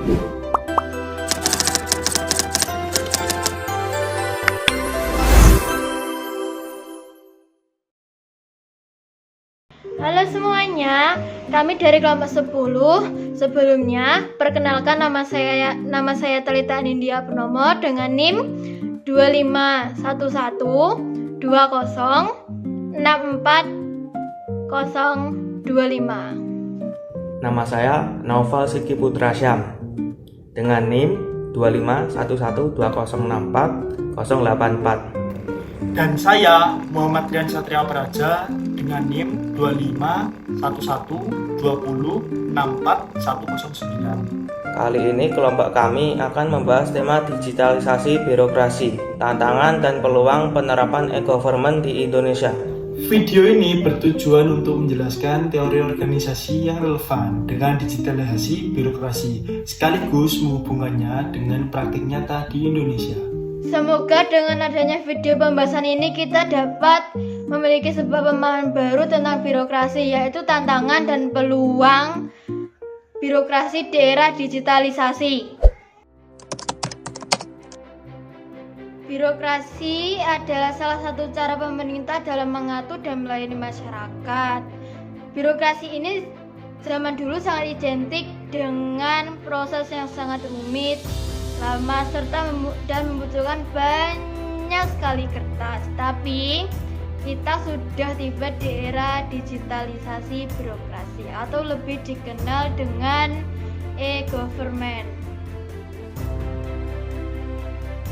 Halo semuanya, kami dari kelompok 10. Sebelumnya, perkenalkan nama saya Telita Nindya Purnomo dengan NIM 25112064 Nama saya Naufal Siki Putra Syam dengan NIM 25112064 Dan saya Muhammad Rian Satria Praja dengan NIM 251120641109. Kali ini kelompok kami akan membahas tema digitalisasi birokrasi, tantangan dan peluang penerapan e-government di Indonesia. Video ini bertujuan untuk menjelaskan teori organisasi yang relevan dengan digitalisasi birokrasi, sekaligus menghubungkannya dengan praktik nyata di Indonesia. Semoga dengan adanya video pembahasan ini kita dapat memiliki sebuah pemahaman baru tentang birokrasi, yaitu tantangan dan peluang birokrasi di era digitalisasi. Birokrasi adalah salah satu cara pemerintah dalam mengatur dan melayani masyarakat. Birokrasi ini zaman dulu sangat identik dengan proses yang sangat rumit, lama, serta membutuhkan banyak sekali kertas. Tapi kita sudah tiba di era digitalisasi birokrasi atau lebih dikenal dengan e-government.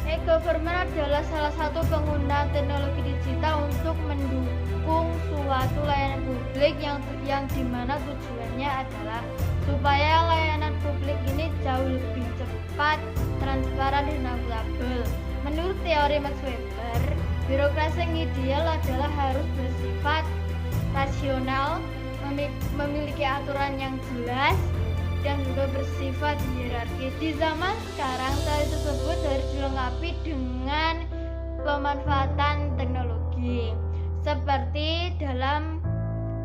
E-government adalah salah satu penggunaan teknologi digital untuk mendukung suatu layanan publik yang dimana tujuannya adalah supaya layanan publik ini jauh lebih cepat, transparan, dan akuntabel. Menurut teori Max Weber, birokrasi yang ideal adalah harus bersifat rasional, memiliki aturan yang jelas, dan juga bersifat hierarki. Di zaman sekarang, teori tersebut harus dilengkapi dengan pemanfaatan teknologi, seperti dalam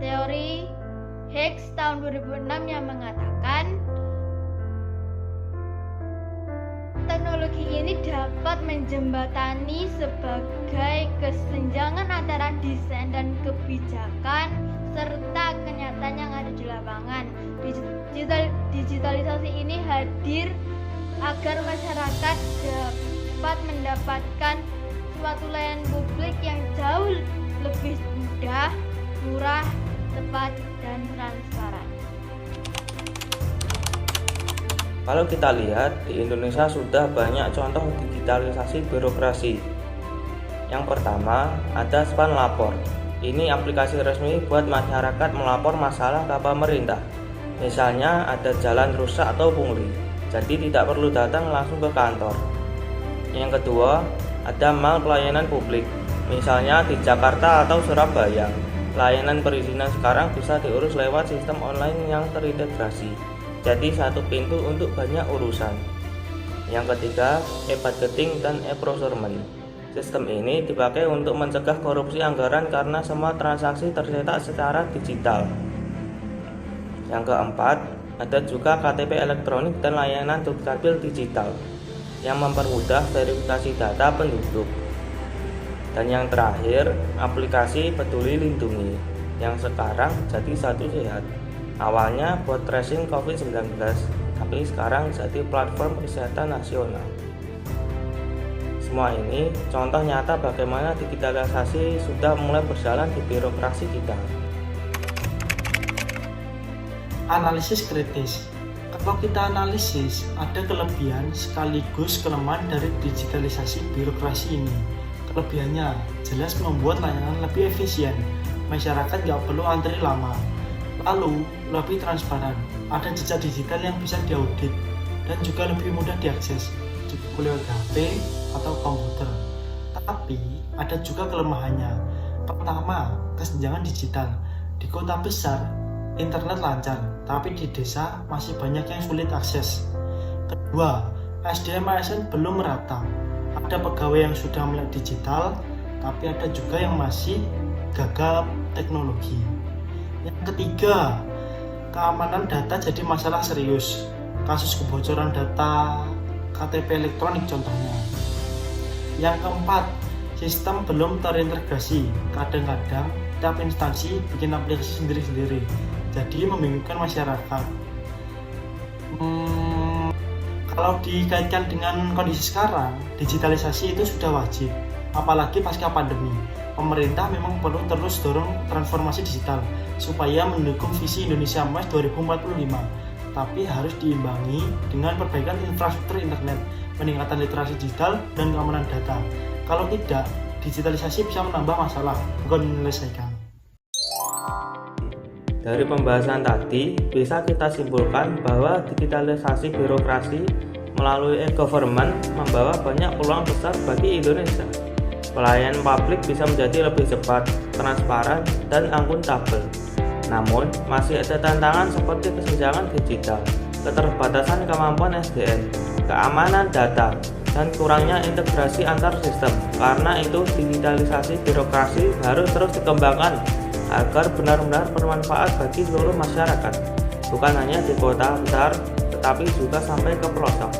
teori Hicks tahun 2006 yang mengatakan teknologi ini dapat menjembatani sebagai kesenjangan antara desain dan kebijakan serta kenyataan yang ada di lapangan. Digitalisasi ini hadir agar masyarakat dapat mendapatkan suatu layanan publik yang jauh lebih mudah, murah, tepat, dan transparan. Kalau kita lihat, di Indonesia sudah banyak contoh digitalisasi birokrasi. Yang pertama, ada Span Lapor. Ini aplikasi resmi buat masyarakat melapor masalah ke pemerintah. Misalnya ada jalan rusak atau pungli, jadi tidak perlu datang langsung ke kantor. Yang kedua, ada Mal Pelayanan Publik. Misalnya di Jakarta atau Surabaya, layanan perizinan sekarang bisa diurus lewat sistem online yang terintegrasi. Jadi satu pintu untuk banyak urusan. Yang ketiga, e-budgeting dan e-procurement. Sistem ini dipakai untuk mencegah korupsi anggaran karena semua transaksi tercetak secara digital. Yang keempat, ada juga KTP elektronik dan layanan dukcapil digital yang mempermudah verifikasi data penduduk. Dan yang terakhir, aplikasi Peduli Lindungi yang sekarang jadi Satu Sehat. Awalnya buat tracing COVID-19, tapi sekarang jadi platform kesehatan nasional. Semua ini contoh nyata bagaimana digitalisasi sudah mulai berjalan di birokrasi kita. Analisis kritis. Kalau kita analisis, ada kelebihan sekaligus kelemahan dari digitalisasi birokrasi ini. Kelebihannya jelas membuat layanan lebih efisien, masyarakat nggak perlu antri lama. Lalu, lebih transparan, ada jejak digital yang bisa diaudit dan juga lebih mudah diakses, cukup lewat HP atau komputer. Tapi, ada juga kelemahannya. Pertama, kesenjangan digital. Di kota besar, internet lancar, tapi di desa masih banyak yang sulit akses. Kedua, SDM ASN belum merata. Ada pegawai yang sudah melek digital, tapi ada juga yang masih gagal teknologi. Yang ketiga, keamanan data jadi masalah serius. kasus kebocoran data KTP elektronik contohnya. Yang keempat, sistem belum terintegrasi. Kadang-kadang tiap instansi bikin aplikasi sendiri-sendiri, jadi membingungkan masyarakat. Kalau dikaitkan dengan kondisi sekarang, digitalisasi itu sudah wajib, apalagi pasca pandemi. Pemerintah memang perlu terus dorong transformasi digital supaya mendukung visi Indonesia Emas 2045, tapi harus diimbangi dengan perbaikan infrastruktur internet, peningkatan literasi digital, dan keamanan data. Kalau tidak, digitalisasi bisa menambah masalah, bukan menyelesaikan. Dari pembahasan tadi, bisa kita simpulkan bahwa digitalisasi birokrasi melalui e-government membawa banyak peluang besar bagi Indonesia. Pelayanan publik bisa menjadi lebih cepat, transparan, dan akuntabel. Namun, masih ada tantangan seperti kesenjangan digital, keterbatasan kemampuan SDM, keamanan data, dan kurangnya integrasi antar sistem. Karena itu, digitalisasi birokrasi harus terus dikembangkan agar benar-benar bermanfaat bagi seluruh masyarakat, bukan hanya di kota besar, tetapi juga sampai ke pelosok.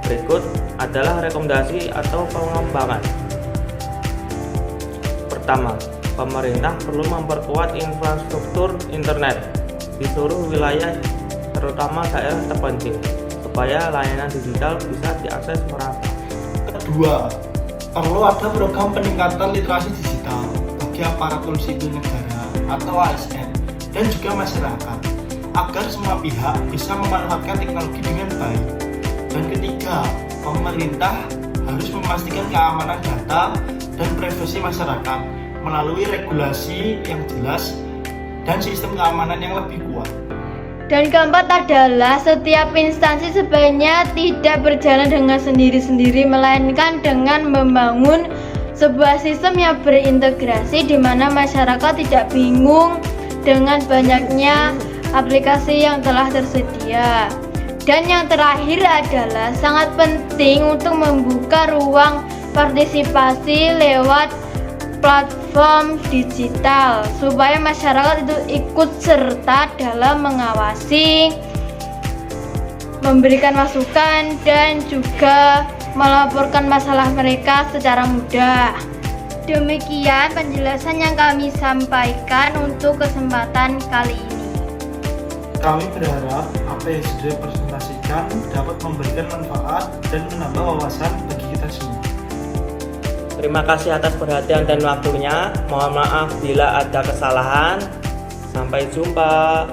Berikut adalah rekomendasi atau pengembangan. Pertama, pemerintah perlu memperkuat infrastruktur internet di seluruh wilayah, terutama daerah terpencil, supaya layanan digital bisa diakses merata. Kedua, perlu ada program peningkatan literasi digital bagi aparatur sipil negara atau ASN dan juga masyarakat, agar semua pihak bisa memanfaatkan teknologi dengan baik. Dan ketiga, pemerintah harus memastikan keamanan data dan privasi masyarakat melalui regulasi yang jelas dan sistem keamanan yang lebih kuat. Dan keempat adalah setiap instansi sebaiknya tidak berjalan dengan sendiri-sendiri, melainkan dengan membangun sebuah sistem yang berintegrasi di mana masyarakat tidak bingung dengan banyaknya aplikasi yang telah tersedia. Dan yang terakhir adalah sangat penting untuk membuka ruang partisipasi lewat platform digital supaya masyarakat itu ikut serta dalam mengawasi, memberikan masukan, dan juga melaporkan masalah mereka secara mudah. Demikian penjelasan yang kami sampaikan untuk kesempatan kali ini. Kami berharap apa yang sudah dipresentasikan dapat memberikan manfaat dan menambah wawasan bagi kita semua. Terima kasih atas perhatian dan waktunya. Mohon maaf bila ada kesalahan. Sampai jumpa.